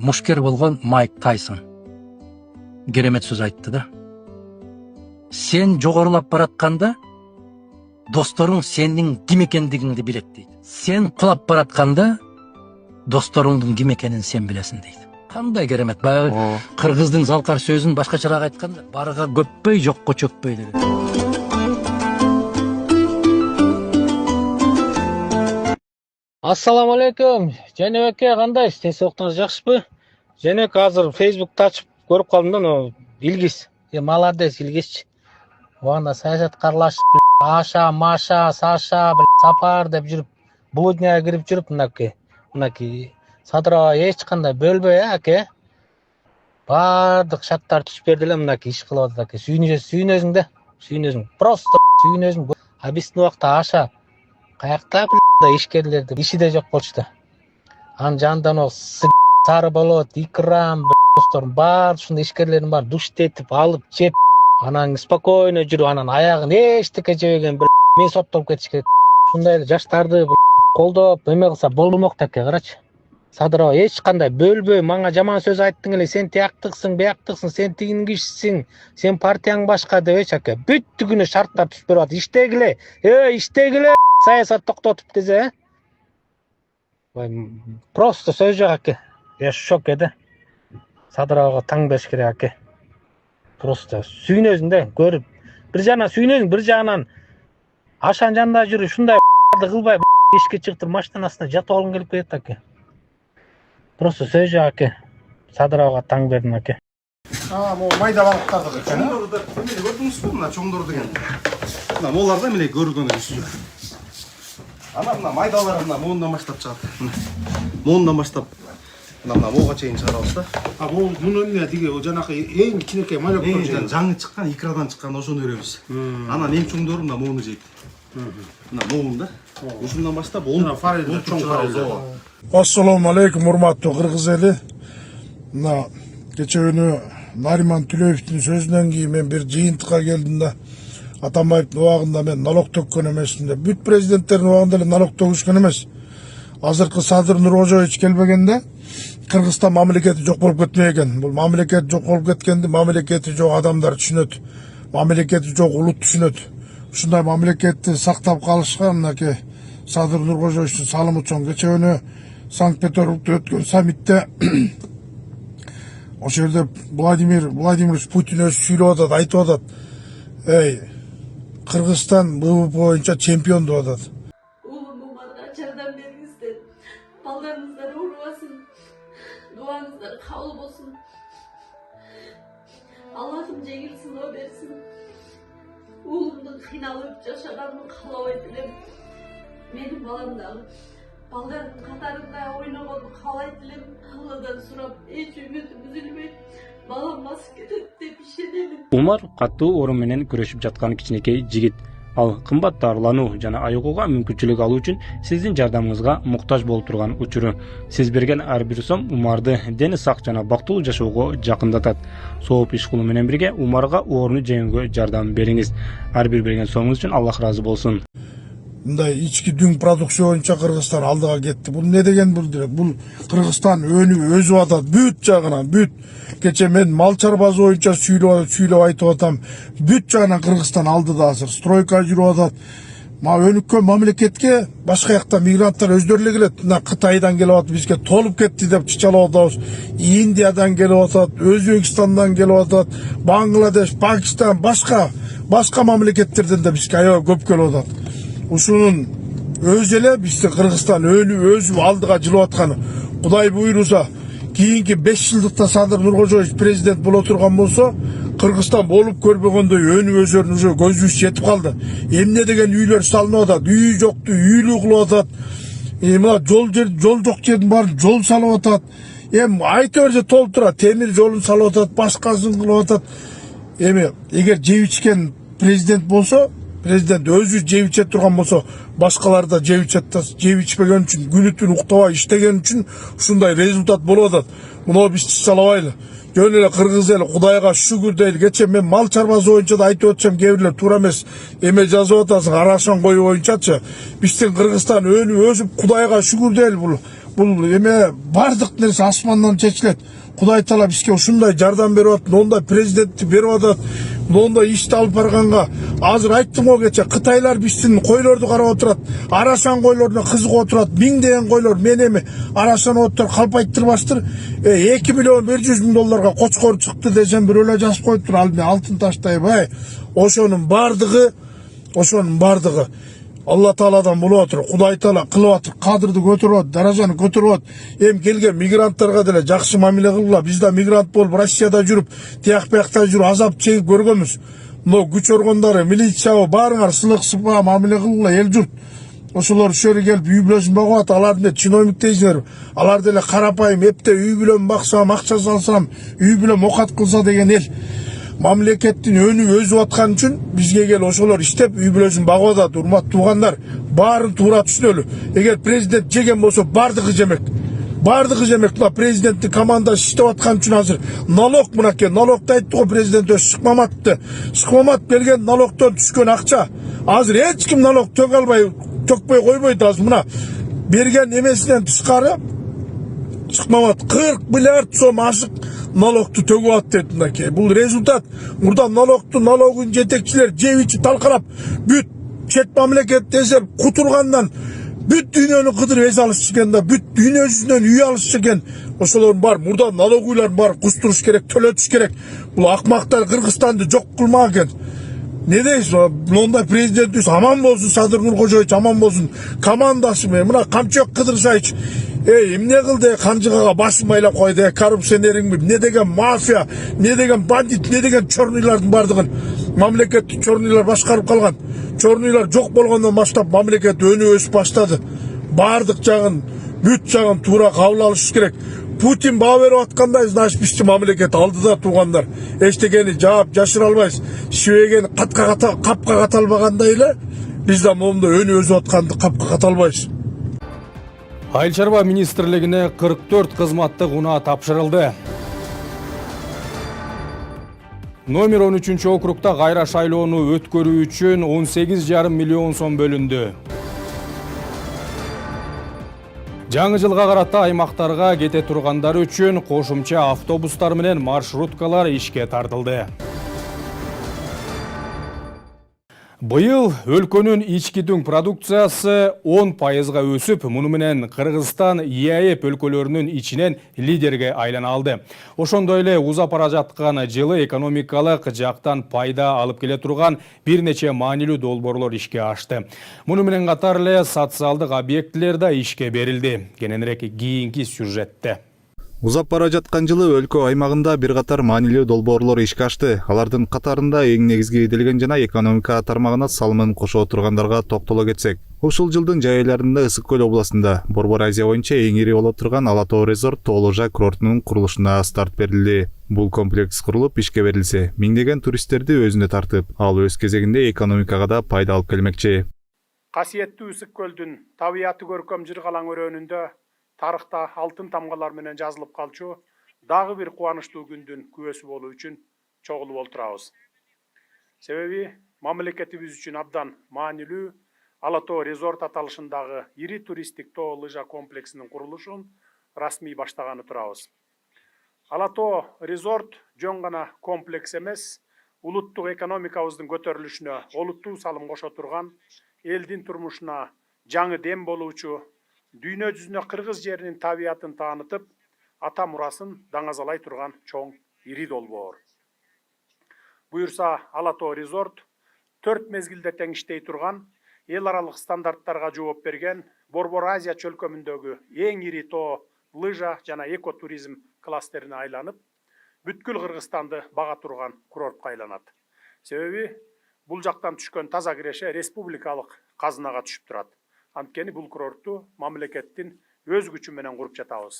мушкер болгон Майк Тайсон керемет сөз айтты да. Сен жогорулап баратканда досторуң сенин ким экендигиңди билет дейт. Сен кулап баратканда досторуңдун ким экенин сен билесиң дейт. Кандай керемет. Баягы кыргыздын залкар сөзүн башкачараак айтканда, барга көппөй, жокко чөкпөй dedi. Assalamu alaikum. Cenab aka qandaysiz? Tesoktoңуз жакшыбы? Женек азыр Facebook'ta açıp көрүп калдым да, но Илгиз. Молодец Илгизчи. Ванда саясаткарлашып, Аша, Маша, Саша, Сапар деп жүрүп, блудняга кирип жүрүп мынакей Садырова эч кандай бөлбөй аке. Бардык шарттар түшүп берди эле мынакей иш кылып атат аке. Сүйүнөсүң да, сүйүнөсүң. Просто сүйүнөсүң. А биздин убакта Аша каякта ишкерлерди иши да жок болчу. Анын жанынан сары болот, икрам, достор бар, ушундай ишкерлердин бар душтетип алып жеп, анан спокойно жүрүп, анан аягын эчтеке жебеген мен соттолуп кетиш керек. Ушундай эле жаштарды колдоп, эме кылса болмок да аке, карачы. Садырова эч кандай бөлбөй, мага жаман сөз айттың эле, сен тияктыксың, бияктыксың, сен тигин кишисиң, сен партияң башка дебечи аке. Бүттүгүнө шарттар түшүп берип атат. Иштегиле, иштегиле. Саясат токтотуп дезе. Просто сөз жок аке. Я шок эди. Садыровага таң бериш керек аке. Просто сүйүнөсүң да, көрүп. Бир жагынан сүйүнөсүң, бир жагынан Ашанын жанында жүрүп, ушундай кылбай, эшикке чыгып машинанын астына жатып алгың келип кетет аке. Просто сөз жок аке. Садыровага таң бердим аке. Могу майда балыктарды экен. Чоңдорду эмне көрдүңүзбү? Мына чоңдор деген. Мына моларда эмне көргөн үстү. Мына майдалар мына моундан баштап чыгат. Моундан баштап мына моуга чейин чыгарабыз да. Муну эмне тиги жанакы эң кичинекей молекулдар жаңы чыккан, икрадан чыккан ошону беребиз. Анан эң чоңдору мына мууну жейт. Мына моун да. Ушундан баштап 10 фарел чоң фарел. Ассаламу алейкум, урматтуу кыргыз эли. Мына кече күнү Нариман Түлөевдин сөзүнөн кийин мен бир жыйынтыкка келдим да. Атамбаевдин убагында мен налог төккөн эмесмин деп. Бүт президенттердин убагында эле налог төгүшкөн эмес. Азыркы Садыр Нуркожоевич келбегенде Кыргызстан мамлекети жок болуп кетмек экен. Бул мамлекет жок болуп кеткенди мамлекети жок адамдар түшүнөт. Мамлекети жок улут түшүнөт. Ушундай мамлекетти сактап калышка мынакей Садыр Нуркожоевичтин салымы чоң. Кече күнү Санкт-Петербургда өткөн саммитте ошол жерде Владимир Путин өзү сүйлөп атат, айтып атат. Кыргызстан БВП боюнча чемпион деп атат. Улумумарга жардам бериңиздер. Балдарыңыздар оорубасын. Дуаңыздар кабыл болсун. Аллахым жеңил сыноо берсин. Уулумдун кыйналып жашаганын каалабайт элем. Менин балам дагы балдардын катарында ойногонун каалайт элем. Алладан сурап, эч үмүтүм үзүлбөйт. Балам басып кетет деп ишенемин. Умар катуу орун менен күрөшүп жаткан кичинекей жигит. Ал кымбат дарылануу жана айыгууга мүмкүнчүлүк алуу үчүн сиздин жардамыңызга муктаж болуп турган учуру. Сиз берген ар бир сом Умарды дени сак жана бактылуу жашоого жакындатат. Сооп иш кылуу менен бирге Умарга орну жеңүүгө жардам бериңиз. Ар бир берген сомуңуз үчүн Аллах ыраазы болсун. Мындай ички дүң продукция боюнча Кыргызстан алдыга кетти. Бул не деген бул Кыргызстан өсүп атат бүт жагынан, бүт. Кече мен мал чарбасы боюнча сүйлөп айтып атам. Бүт жагынан Кыргызстан алдыда азыр. Стройка жүрүп атат. Өнүккөн мамлекетке башка жакта мигранттар өздөрү эле келет. Мына Кытайдан келип атат, бизге толуп кетти деп чычалап атабыз. Индиядан келип атат, Өзбекстандан келип атат, Бангладеш, Пакистан, башка мамлекеттерден да бизге аябай көп келип атат. Ушунун өзү эле бизди Кыргызстан өсүп алдыга жылып атканы. Кудай буйруса, кийинки 5 жылдыкта Садыр Нуркожоевич президент боло турган болсо, Кыргызстан болуп көрбөгөндөй өнүп өсөрүн уже көзүбүз жетип калды. Эмне деген үйлөр салынып атат, үй жокту үйлүү кылып атат. Мына жол жок жердин баарын жол салып атат. Айта берсе толуп турат, темир жолун салып атат, башкасын кылып атат. Эгер жеп ичкен президент болсо, президент өзү жеп иче турган болсо, башкалар да жеп ичпеген үчүн, күнү түн уктабай иштеген үчүн ушундай результат болуп атат. Муну биз чычалабайлы. Жөн эле кыргыз эли Кудайга шүгүр дейли. Кече мен мал чарбасы боюнча да айтып өтсөм, кээ бирлер туура эмес эме жазып атасың, арашан коюу боюнчачы. Биздин Кыргызстан өсүп Кудайга шүгүр дейли. Бул Бул эме бардык нерсе асмандан чечилет. Кудай таала бизге ушундай жардам берип атат, мондай президентти берип атат, мондай ишти алып барганга. Азыр айттым го кече, Кытайлар биздин койлорду карап отурат, арашан койлоруна кызыгып отурат, миңдеген койлор мен эми арашан отур калпайттырбаштыр. 2 миллион 100 000 долларга кочкор чыкты десем бирөө эле жазып коюптур, ал мен алтын таштайбай. Ошонун бардыгы Алла Тааладан болуп атыр. Кудай Таала кылып атыр, кадырды көтөрүп атыр, даражаны көтөрүп атыр. Эми келген мигранттарга деле жакшы мамиле кылгыла. Биз да мигрант болуп Россияда жүрүп, тияк биякта жүрүп азап чегип көргөнбүз. Мына күч органдары, милициябы баарыңар сылык сыпа мамиле кылгыла эл журт. Ошолор ушерге келип үй бүлөсүн багып атат. Аларды чиновник дейсиңер. Алар деле карапайым эпте үй бүлөм баксам, акча салсам, үй бүлөм окат кылса деген эл. Мамлекеттин өнү өзүп аткан үчүн бизге кел ошолор иштеп үй бүлөсүн багып атат. Урматтуу туугандар, баарын туура түшүнөлү. Эгер президент жеген болсо бардыгы жемек. Бардыгы жемек. Мына президенттин командасы иштеп аткан үчүн азыр налог мынакей, налогду айтты го президент Шыкмаматовду. Шыкмаматов келген налогдон түшкөн акча. Азыр эч ким налог төкө албай, төкпөй койбойт азыр. Мына берген эмесинен тышкары Шыкмаматов 40 миллиард сом ашык налогду төгүп атты мынакей. Бул результат. Мурда налогун жетекчилер жеп ичип талкалап, бүт чет мамлекет десеп кутургандан бүт дүйнөнү кыдырып эс алышчу экен да, бүт дүйнө жүзүнөн үй алышчу экен. Ошолордун бар мурда налогуйларын бар кустуруш керек, төлөтүш керек. Бул акмактар Кыргызстанды жок кылмак экен. Не дейсиз? Мондай президентибиз аман болсун, Садыр Нуркожоевич аман болсун. Командасы менен мына камчок Кыдырсайчы эмне кылды, канжыгага башын майлап койду, коррупционериңби, эмне деген мафия, эмне деген бандит, эмне деген чорныйлардын бардыгын мамлекетти чорныйлар башкарып калган. Чорныйлар жок болгондон баштап мамлекет өнүп өсүп баштады. Бардык жагын, бүт жагын туура кабыл алыш керек. Путин баа берип аткандай, значит бизчи мамлекет алдыда туугандар. Эчтекени жаап жашыра албайбыз. Шибеген капка ката албагандай эле биз да момунда өнүп өсүп атканды капка ката албайбыз. Айыл чарба министрлигине 44 кызматтык унаа тапшырылды. Номер 13 округда кайра шайлоону өткөрүү үчүн 18,5 миллион сом бөлүндү. Жаңы жылга карата аймактарга кете тургандар үчүн кошумча автобустар менен маршруткалар ишке тартылды. Быйыл өлкөнүн ички дүң продукциясы 10%га өсүп, муну менен Кыргызстан ЕАЭП өлкөлөрүнүн ичинен лидерге айлана алды. Ошондой эле узап бара жаткан жылы экономикалык жактан пайда алып келе турган бир нече маанилүү долбоорлор ишке ашты. Муну менен катар эле социалдык объектилер да ишке берилди. Кененирээк кийинки сюжетте. Узап бара жаткан жылы өлкө аймагында бир катар маанилүү долбоорлор ишке ашты. Алардын катарында эң негизги иделген жана экономика тармагына салымын кошо тургандарга токтоло кетсек. Ушул жылдын жай айларында Ысык Көл областында Борбор Азия боюнча эң ири боло турган Ала Тоо резорт Тооложа курортунун курулушуна старт берилди. Бул комплекс курулуп ишке берилсе, миңдеген туристтерди өзүнө тартып, ал өз кезегинде экономикага да пайда алып келмекчи. Касиеттүү Ысык Көлдүн табияты көркөм жыргалаң өрөөнүндө тарыхта алтын тамгалар менен жазылып калчу дагы бир кубанычтуу күндүн күбөсү болуу үчүн чогулуп олтурабыз. Себеби мамлекетибиз үчүн абдан маанилүү Ала Тоо резорт аталышындагы ири туристтик тоо лыжа комплексинин курулушун расмий баштаганы турабыз. Ала Тоо резорт жөн гана комплекс эмес, улуттук экономикабыздын көтөрүлүшүнө олуттуу салым кошо турган, элдин турмушуна жаңы дем болуучу, дүйнө жүзүнө кыргыз жеринин табиятын таанытып, ата мурасын даңазалай турган чоң ири долбоор. Буюрса Ала Тоо резорт 4 мезгилде тең иштей турган, эл аралык стандарттарга жооп берген Борбор Азия чөлкөмүндөгү эң ири тоо лыжа жана экотуризм кластерине айланып, бүткүл Кыргызстанды бага турган курортко айланат. Себеби бул жактан түшкөн таза киреше республикалык казынага түшүп турат. Анткени бул курортту мамлекеттин өз күчү менен куруп жатабыз.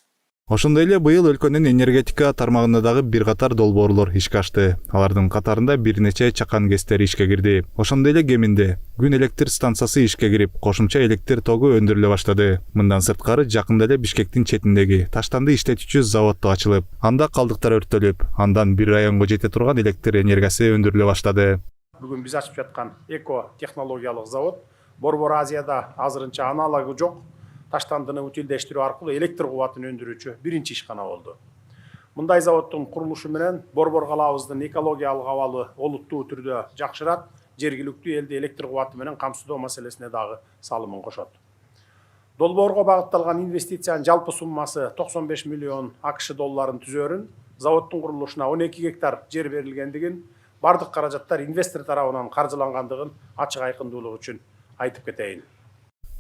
Ошондой эле быйыл өлкөнүн энергетика тармагында дагы бир катар долбоорлор ишке ашты. Алардын катарында бир нече чакан кестери ишке кирди. Ошондой эле Кеминде күн электр станциясы ишке кирип, кошумча электр тогу өндүрүлө баштады. Мындан сырткары жакында эле Бишкектин четиндеги таштанды иштетүүчү завод ачылып, анда калдыктар өрттөлүп, андан бир районго жете турган электр энергиясы өндүрүлө баштады. Бүгүн биз ачып жаткан эко технологиялык завод Борбор Азияда азырынча аналогу жок таштандыны утилдештирүү аркылуу электр кубатын өндүрүүчү биринчи ишкана болду. Мындай заводдун курулушу менен Борбор калаабыздын экологиялык абалы олуттуу түрдө жакшырат, жергиликтүү элди электр кубаты менен камсыздоо маселесине дагы салымын кошот. Долбоорго багытталган инвестициянын жалпы суммасы 95 миллион АКШ долларын түзөрүн, заводдун курулушуна 12 гектар жер берилгендигин, бардык каражаттар инвестор тарабынан каржылангандыгын ачык айкындуулук үчүн айтып кетейин.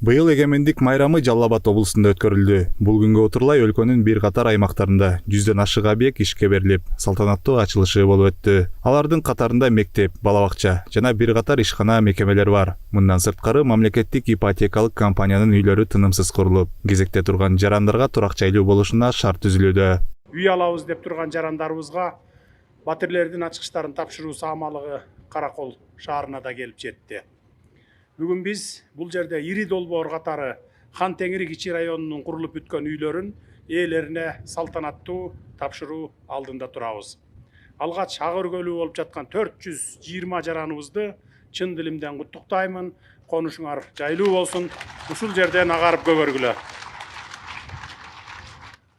Быйыл эгемендик майрамы Жалал Абад облусунда өткөрүлдү. Бул күнгө отурлай өлкөнүн бир катар аймактарында 100дөн ашык объект ишке берилип, салтанаттуу ачылышы болуп өттү. Алардын катарында мектеп, бала бакча жана бир катар ишкана мекемелер бар. Мындан сырткары мамлекеттик ипотекалык компаниянын үйлөрү тынымсыз курулуп, кезекте турган жарандарга турак жайлуу болушуна шарт түзүлүүдө. Үй алабыз деп турган жарандарыбызга батирлердин ачкычтарын тапшыруу саамалыгы Каракол шаарына да келип жетти. Бүгүн биз бул жерде ири долбоор катары Хан Теңири кичи районунун курулуп бүткөн үйлөрүн ээлерине салтанаттуу тапшыруу алдында турабыз. Алгач ак өргөлүү болуп жаткан 420 жараныбызды чын дилимден куттуктаймын. Конушуңар жайлуу болсун. Ушул жерден агарып көгөргүлө.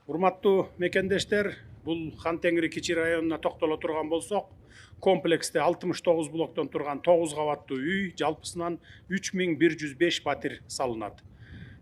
Урматтуу мекендештер, бул Хан Теңири кичи районуна токтоло турган болсок, комплексте 69 блоктон турган 9 кабаттуу үй жалпысынан 3105 батир салынат.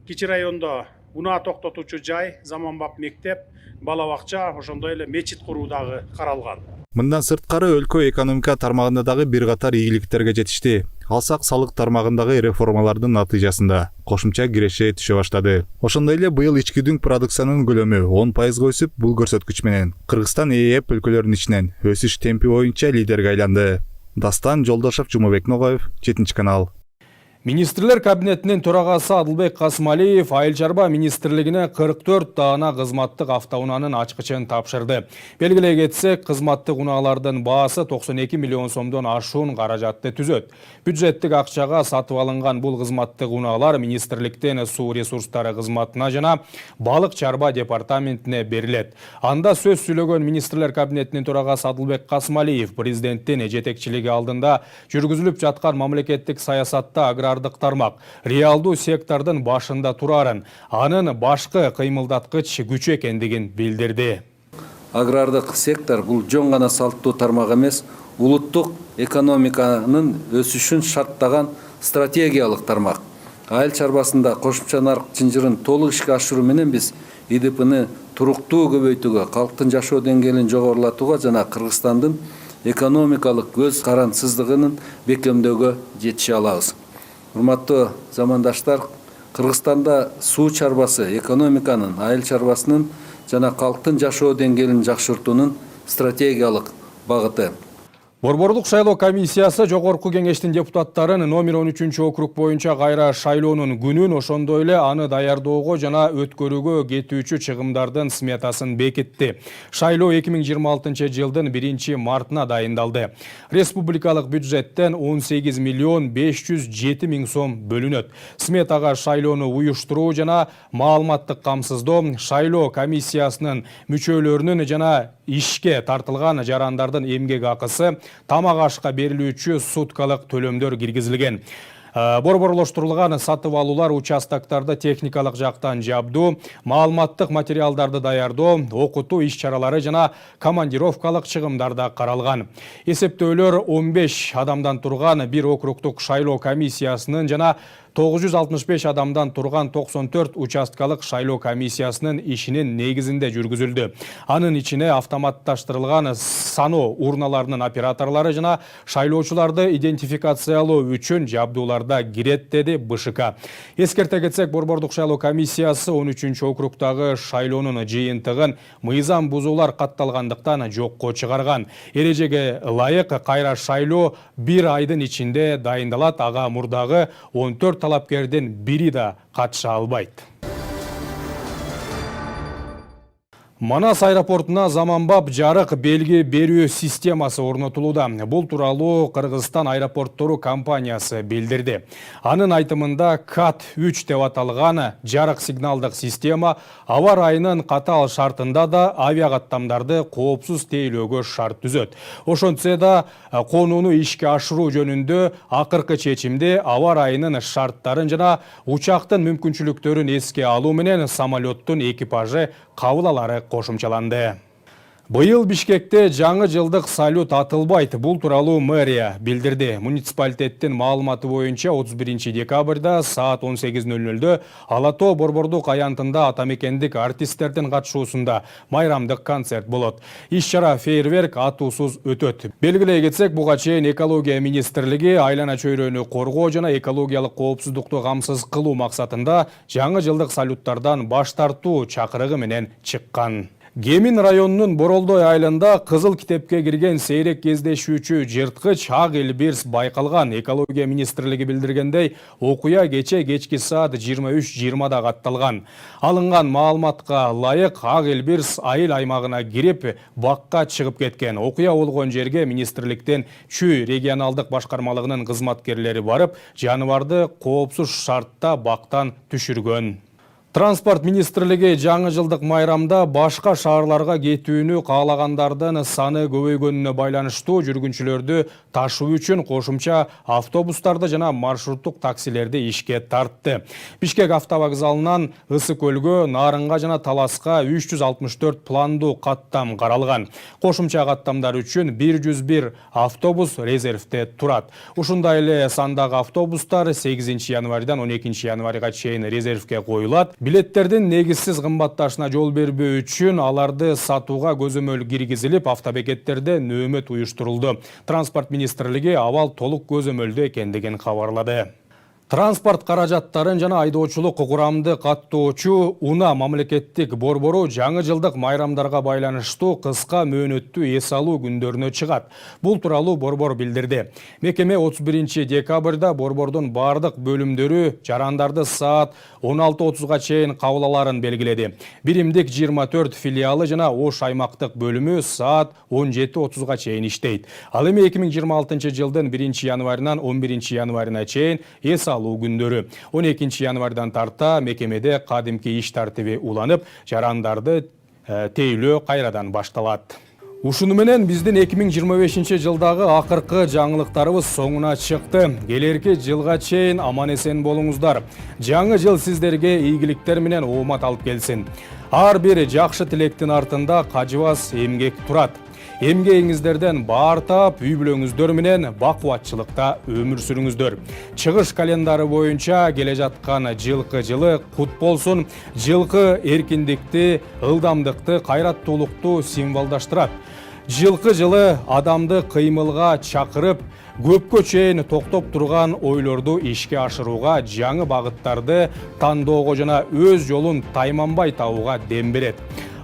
Кичи райондо унаа токтотуучу жай, заманбап мектеп, бала бакча, ошондой эле мечит куруу дагы каралган. Мындан сырткары өлкө экономика тармагында дагы бир катар ийгиликтерге жетишти. Алсак салык тармагындагы реформалардын натыйжасында кошумча киреше түшө баштады. Ошондой эле быйыл ички дүң продукциянын көлөмү 10% өсүп, бул көрсөткүч менен Кыргызстан ЭЭП өлкөлөрүнүн ичинен өсүш темпи боюнча лидерге айланды. Дастан Жолдошев, Жумабек Ногаев, 7 канал. Министрлер кабинетинин төрагасы Адылбек Касымалиев Айыл чарба министрлигине 44 даана кызматтык автоунаанын ачкычын тапшырды. Белгилей кетсек, кызматтык унаалардын баасы 92 миллион сомдон ашуун каражатты түзөт. Бюджеттик акчага сатып алынган бул кызматтык унаалар министрликтен суу ресурстары кызматына жана балык чарба департаментине берилет. Анда сөз сүйлөгөн министрлер кабинетинин төрагасы Адылбек Касымалиев президенттин жетекчилиги алдында жүргүзүлүп жаткан мамлекеттик саясатта агрардык тармак реалдуу сектордун башында турарын, анын башкы кыймылдаткыч күч экендигин билдирди. Агрардык сектор бул жөн гана салттуу тармак эмес, улуттук экономиканын өсүшүн шарттаган стратегиялык тармак. Айыл чарбасында кошумча нарык чынжырын толук ишке ашыруу менен биз ИДПны туруктуу көбөйтүүгө, калктын жашоо деңгээлин жогорулатууга жана Кыргызстандын экономикалык көз карансыздыгынын бекемдөөгө жетише алабыз. Урматтуу замандаштар, Кыргызстанда суу чарбасы экономиканын, айыл чарбасынын жана калктын жашоо деңгээлин жакшыртуунун стратегиялык багыты. Борборлук шайлоо комиссиясы жогорку кеңештин депутаттарын номер 13 округ боюнча кайра шайлоонун күнүн, ошондой эле аны даярдоого жана өткөрүүгө кетүүчү чыгымдардын сметасын бекитти. Шайлоо 2026 жылдын 1 мартына дайындалды. Республикалык бюджеттен 18 миллион 507 миң сом бөлүнөт. Сметага шайлоону уюштуруу жана маалыматтык камсыздоо, шайлоо комиссиясынын мүчөлөрүнүн жана ишке тартылган жарандардын эмгек акысы, тамак ашка берилүүчү суткалык төлөмдөр киргизилген. Борборлоштурулган сатып алуулар, участоктарды техникалык жактан жабдуу, маалыматтык материалдарды даярдоо, окутуу иш-чаралары жана командировкалык чыгымдар да каралган. Эсептөөлөр 15 адамдан турган бир округдук шайлоо комиссиясынын жана 965 адамдан турган 94 участкалык шайлоо комиссиясынын ишинин негизинде жүргүзүлдү. Анын ичине автоматташтырылган саноо урналарынын операторлору жана шайлоочуларды идентификациялоо үчүн жабдууларда кирет, деди БШК. Эскерте кетсек, Борборлук шайлоо комиссиясы 13 округдагы шайлоонун жыйынтыгын мыйзам бузуулар катталгандыктан жокко чыгарган. Эрежеге ылайык кайра шайлоо 1 айдын ичинде дайындалат, ага мурдагы 14 талапкердин бири да катыша албайт. Манас аэропортуна заманбап жарык белги берүү системасы орнотулууда. Бул тууралуу Кыргызстан аэропорттору компаниясы билдирди. Анын айтымында КАТ-3 деп аталган жарык сигналдык система аба ырайынын катаал шартында да авиакаттамдарды коопсуз тейлөөгө шарт түзөт. Ошентсе да конууну ишке ашыруу жөнүндө акыркы чечимди аба ырайынын шарттарын жана учактын мүмкүнчүлүктөрүн эске алуу менен самолеттун экипажы кабыл кошумчаланды. Быйыл Бишкекте жаңы жылдык салют атылбайт. Бул тууралуу мэрия билдирди. Муниципалитеттин маалыматы боюнча 31 декабрда саат 18:00 Ала Тоо Борбордук аянтында атамекендик артисттердин катышуусунда майрамдык концерт болот. Иш-чара фейерверк атуусуз өтөт. Белгилей кетсек, буга чейин экология министрлиги айлана чөйрөнү коргоо жана экологиялык коопсуздукту камсыз кылуу максатында жаңы жылдык салюттардан баш тартуу чакырыгы менен чыккан. Гемин районунун Боролдой айылында кызыл китепке кирген сейрек кездешүүчү жырткыч ак элбирс байкалган. Экология министрлиги билдиргендей, окуя кечки саат 23:20 катталган. Алынган маалыматка ылайык ак элбирс айыл аймагына кирип, бакка чыгып кеткен. Окуя болгон жерге министрликтен Чүй регионалдык башкармалыгынын кызматкерлери барып, жаныбарды коопсуз шартта бактан түшүргөн. Транспорт министрлиги жаңы жылдык майрамда башка шаарларга кетүүнү каалагандардын саны көбөйгөнүнө байланыштуу жүргүнчүлөрдү ташуу үчүн кошумча автобустарды жана маршруттук таксилерди ишке тартты. Бишкек автовокзалынан Ысык көлгө, Нарынга жана Таласка 364 пландуу каттам каралган. Кошумча каттамдар үчүн 101 автобус резервде турат. Ушундай эле сандагы автобустар 8 январдан 12 январга чейин резервге коюлат. Билеттердин негизсиз кымбатташына жол бербөө үчүн аларды сатууга көзөмөл киргизилип, автобекеттерде нөөмөт уюштурулду. Транспорт министрлиги абал толук көзөмөлдө экендигин кабарлады. Транспорт каражаттарын жана айдоочулук курамды каттоочу УНА мамлекеттик борбору жаңы жылдык майрамдарга байланыштуу кыска мөөнөттүү эс алуу күндөрүнө чыгат. Бул тууралуу борбор билдирди. Мекеме 31 декабрда борбордун бардык бөлүмдөрү жарандарды саат 16:30га чейин кабыл аларын белгиледи. Биримдик 24 филиалы жана Ош аймактык бөлүмү саат 17:30га чейин иштейт. Ал эми 2026 жылдын 1 январынан 11 январына чейин эс күндөрү 12 январдан тарта мекемеде кадимки иш тартиби уланып, жарандарды тейлөө кайрадан башталат. Ушуну менен биздин 2025 жылдагы акыркы жаңылыктарыбыз соңуна чыкты. Келерки жылга чейин аман эсен болуңуздар. Жаңы жыл сиздерге ийгиликтер менен оомат алып келсин. Ар бир жакшы тилектин артында кажыбас эмгек турат. Эмгегиңиздерден баар таап, үй бүлөңүздөр менен бакубатчылыкта өмүр сүрүңүздөр. Чыгыш календары боюнча келе жаткан жылкы жылы кут болсун. Жылкы эркиндикти, ылдамдыкты, кайраттуулукту символдаштырат. Жылкы жылы адамды кыймылга чакырып, көпкө чейин токтоп турган ойлорду ишке ашырууга, жаңы багыттарды тандоого жана өз жолун тайманбай табууга дем берет.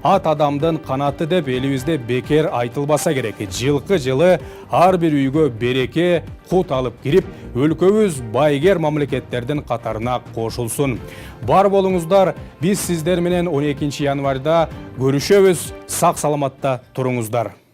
Ат адамдын канаты деп элибизде бекер айтылбаса керек. Жылкы жылы ар бир үйгө береке, кут алып кирип, өлкөбүз байгер мамлекеттердин катарына кошулсун. Бар болуңуздар, биз сиздер менен 12 январда көрүшөбүз. Сак саламатта туруңуздар.